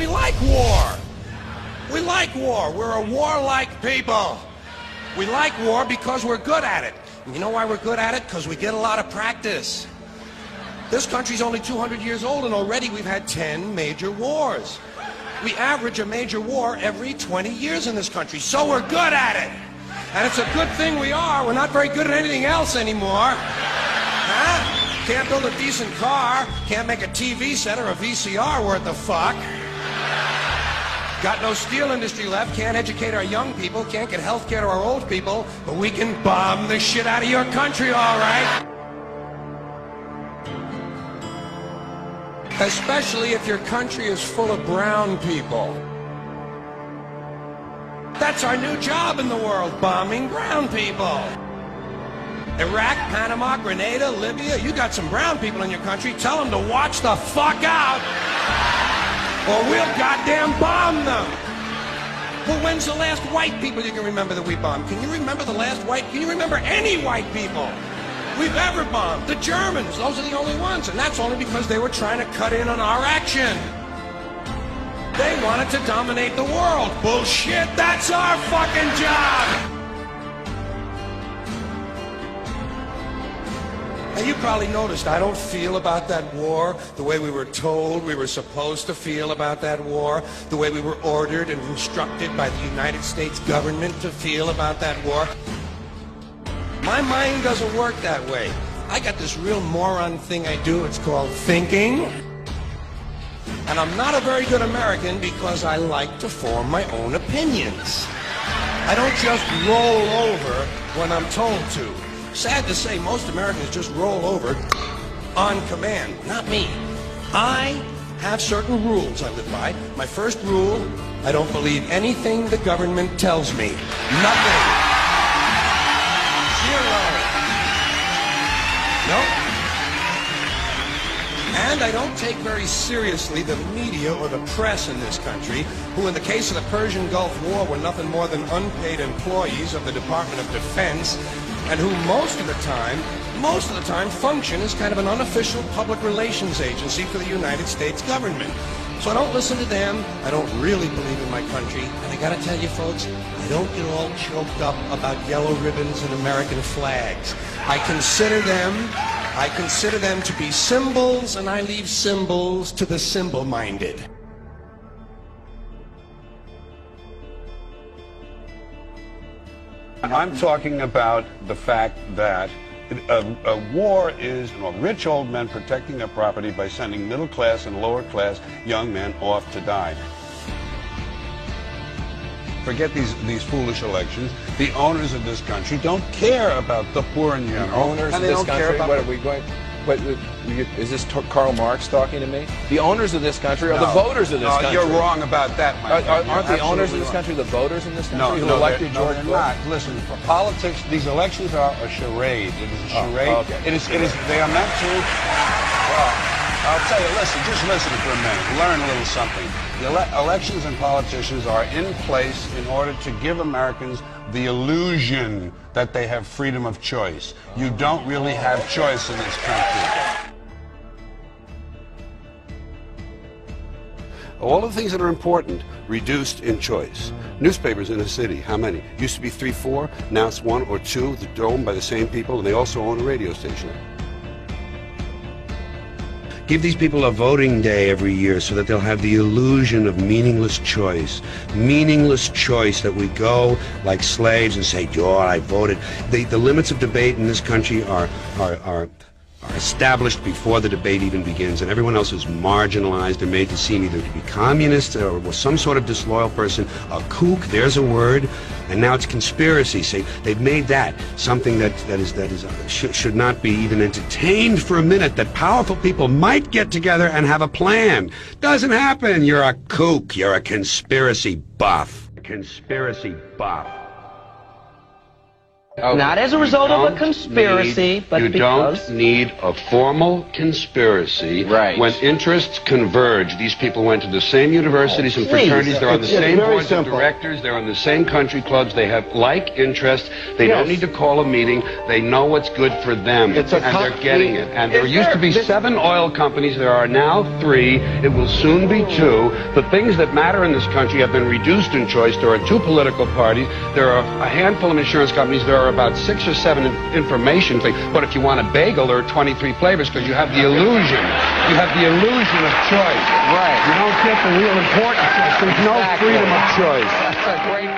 we like war. We like war. We're a warlike people. We like war because we're good at it. And you know why we're good at it? Because we get a lot of practice. This country's only 200 years old, and already we've had 10 major wars. We average a major war every 20 years in this country, so we're good at it. And it's a good thing we are. We're not very good at anything else anymore. Huh? Can't build a decent car, can't make a TV set or a VCR worth a fuck. Got no steel industry left, can't educate our young people, can't get health care to our old people, but we can bomb the shit out of your country, all right? Especially if your country is full of brown people. That's our new job in the world, bombing brown people. Iraq, Panama, Grenada, Libya, you got some brown people in your country, tell them to watch the fuck out, or we'll goddamn bomb them. Well, when's the last white people you can remember that we bombed? Can you remember the last white, can you remember any white people we've ever bombed? The Germans, those are the only ones, and that's only because they were trying to cut in on our action. They wanted to dominate the world. Bullshit, that's our fucking job. Now, you probably noticed I don't feel about that war the way we were told we were supposed to feel about that war, the way we were ordered and instructed by the United States government to feel about that war. My mind doesn't work that way. I got this real moron thing I do, it's called thinking. And I'm not a very good American because I like to form my own opinions. I don't just roll over when I'm told to. Sad to say, most Americans just roll over on command. Not me. I have certain rules I live by. My first rule, I don't believe anything the government tells me. Nothing. Zero. Nope. And I don't take very seriously the media or the press in this country, who in the case of the Persian Gulf War were nothing more than unpaid employees of the Department of Defense, and who most of the time function as kind of an unofficial public relations agency for the United States government. So I don't listen to them, I don't really believe in my country, and I gotta tell you folks, I don't get all choked up about yellow ribbons and American flags. I consider them to be symbols, and I leave symbols to the symbol-minded. I'm talking about the fact that a war is rich old men protecting their property by sending middle-class and lower-class young men off to die. Forget these foolish elections. The owners of this country don't care about the poor in general. The owners of this country, what are we going... is this Karl Marx talking to me? The owners of this country are the voters of this country. You're wrong about that, my friend. Aren't the owners of this country the voters in this country who elected George Bush? Not. Listen, for politics, these elections are a charade. It is a charade. Oh, okay. They are meant to... Well, I'll tell you, just listen for a minute. Learn a little something. The elections and politicians are in place in order to give Americans the illusion that they have freedom of choice. You don't really have choice in this country. All of the things that are important reduced in choice. Newspapers in a city, how many? Used to be 3, 4, now it's 1 or 2. They're owned by the same people, and they also own a radio station. Give these people a voting day every year so that they'll have the illusion of meaningless choice. Meaningless choice that we go like slaves and say, "Oh, I voted." The limits of debate in this country are established before the debate even begins, and everyone else is marginalized and made to seem either to be communist or some sort of disloyal person, a kook, there's a word, and now it's conspiracy. Say they've made that something that should not be even entertained for a minute, that powerful people might get together and have a plan. Doesn't happen. You're a kook. You're a conspiracy buff. Conspiracy buff. Not as a result of a conspiracy, but because... You don't need a formal conspiracy when interests converge. These people went to the same universities and fraternities. They're on the same boards of directors. They're on the same country clubs. They have like interests. They don't need to call a meeting. They know what's good for them, and they're getting it. And there used to be 7 oil companies. There are now 3. It will soon be 2. The things that matter in this country have been reduced in choice. There are 2 political parties. There are a handful of insurance companies. There are about 6 or 7 information things. But if you want a bagel, there are 23 flavors because you have the illusion. You have the illusion of choice. Right. You don't get the real importance. There's no freedom of choice. That's a great